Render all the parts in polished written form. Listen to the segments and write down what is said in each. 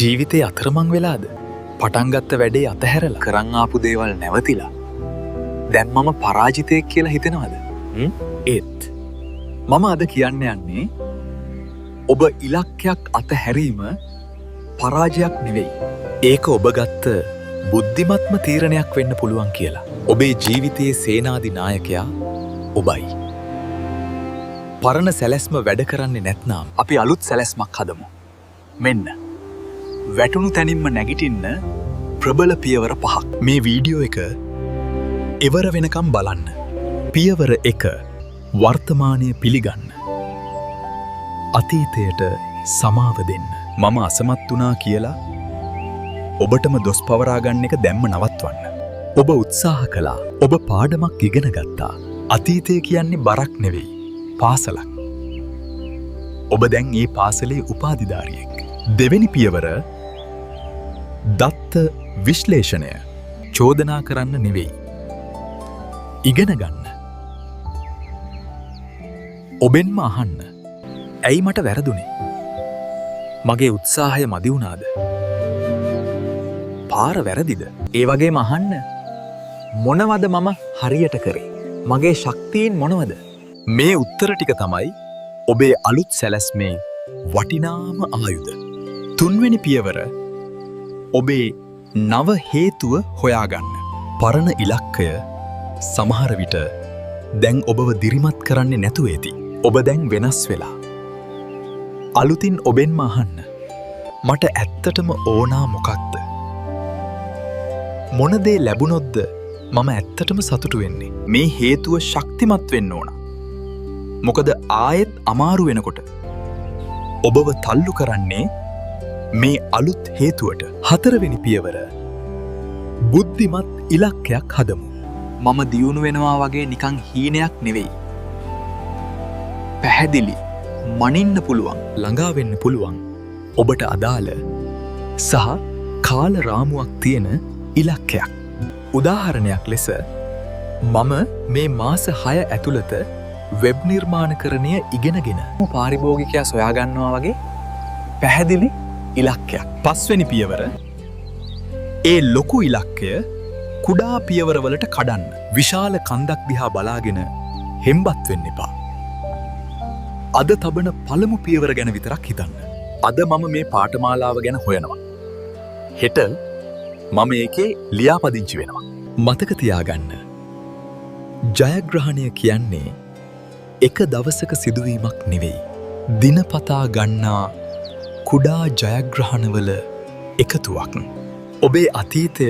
ජීවිතේ අතරමං වෙලාද පටන්ගත්ත වැඩේ අතහැරලා කරන් ආපු දේවල් නැවතිලා දැන් මම පරාජිතයෙක් කියලා හිතෙනවද? ඒත් මම අද කියන්න යන්නේ ඔබ ඉලක්කයක් අතහැරීම පරාජයක් නෙවෙයි. ඒක ඔබ ගත්ත බුද්ධිමත්ම තීරණයක් වෙන්න පුළුවන් කියලා. ඔබේ ජීවිතයේ සේනාධි නායකයා ඔබයි. පරණ සැලැස්ම වැඩ කරන්නේ නැත්නම් අපි අලුත් සැලැස්මක් හදමු. මෙන්න වැටුණු තැනින්ම නැගිටින්න ප්‍රබල පියවර 5ක්. මේ වීඩියෝ එක ඉවර වෙනකම් බලන්න. පියවර 1 වර්තමානය පිළිගන්න. අතීතයට සමාව දෙන්න. මම අසමත් වුණා කියලා ඔබටම දොස් පවරා ගන්න එක දැම්ම නවත්වන්න. ඔබ උත්සාහ කළා. ඔබ පාඩමක් ඉගෙන ගත්තා. අතීතය කියන්නේ බරක් නෙවෙයි, පාසලක්. ඔබ දැන් මේ පාසලේ උපාධිධාරියෙක්. දෙවෙනි පියවර දත්ත විශ්ලේෂණය. චෝදනා කරන්න නෙවෙයි, ඉගෙන ගන්න. ඔබෙන්ම අහන්න. ඇයි මට වැරදුනේ? මගේ උත්සාහය මදි වුණාද? පාර වැරදිද? ඒ වගේම අහන්න. මොනවද මම හරියට කරේ? මගේ ශක්තියින් මොනවද? මේ උත්තර ටික තමයි ඔබේ අලුත් සැලැස්මේ වටිනාම ආයුධ. තුන්වෙනි පියවර ඔබේ නව හේතුව හොයාගන්න. පරණ ඉලක්කය සමහර විට දැන් ඔබව දිරිමත් කරන්නේ නැතුව ඇති. ඔබ දැන් වෙනස් වෙලා. අලුතින් ඔබෙන්ම අහන්න. මට ඇත්තටම ඕනා මොකක්ද? මොන දේ ලැබුණොත්ද මම ඇත්තටම සතුටු වෙන්නේ? මේ හේතුව ශක්තිමත් වෙන්න ඕන. මොකද ආයෙත් අමාරු වෙනකොට ඔබව තල්ලු කරන්නේ මේ අලුත් හේතුවට. හතරවෙනි පියවර බුද්ධිමත් ඉලක්කයක් හදමු. මම දියුණු වෙනවා වගේ නිකන් හීනයක් නෙවෙයි. පැහැදිලි, මනින්න පුළුවන්, ළඟා වෙන්න පුළුවන්, ඔබට අදාළ සහ කාල රාමුවක් තියෙන ඉලක්කයක්. උදාහරණයක් ලෙස මම මේ මාස 6 ඇතුළත වෙබ් නිර්මාණකරණය ඉගෙනගෙන පාරිභෝගිකයා සොයා ගන්නවා වගේ පැහැදිලි ඉලක්කයක්. පස්වෙනි පියවර ඒ ලොකු ඉලක්කය කුඩා පියවරවලට කඩන්න. විශාල කන්දක් දිහා බලාගෙන හෙම්බත් වෙන්න එපා. අද තබන පළමු පියවර ගැන විතරක් හිතන්න. අද මම මේ පාඨමාලාව ගැන හොයනවා. හෙට මම ඒකේ ලියාපදිංචි වෙනවා. මතක තියාගන්න. ජයග්‍රහණය කියන්නේ එක දවසක සිදුවීමක් නෙවෙයි. දිනපතා ගන්නා කුඩා ජයග්‍රහණවල එකතුවක්. ඔබේ අතීතය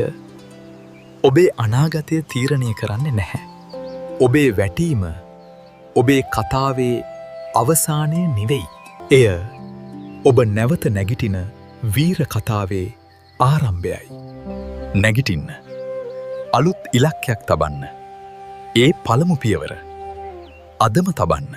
ඔබේ අනාගතය තීරණය කරන්නේ නැහැ. ඔබේ වැටීම ඔබේ කතාවේ අවසානය නෙවෙයි. එය ඔබ නැවත නැගිටින වීර කතාවේ ආරම්භයයි. නැගිටින්න. අලුත් ඉලක්කයක් තබන්න. ඒ පළමු පියවර අදම තබන්න.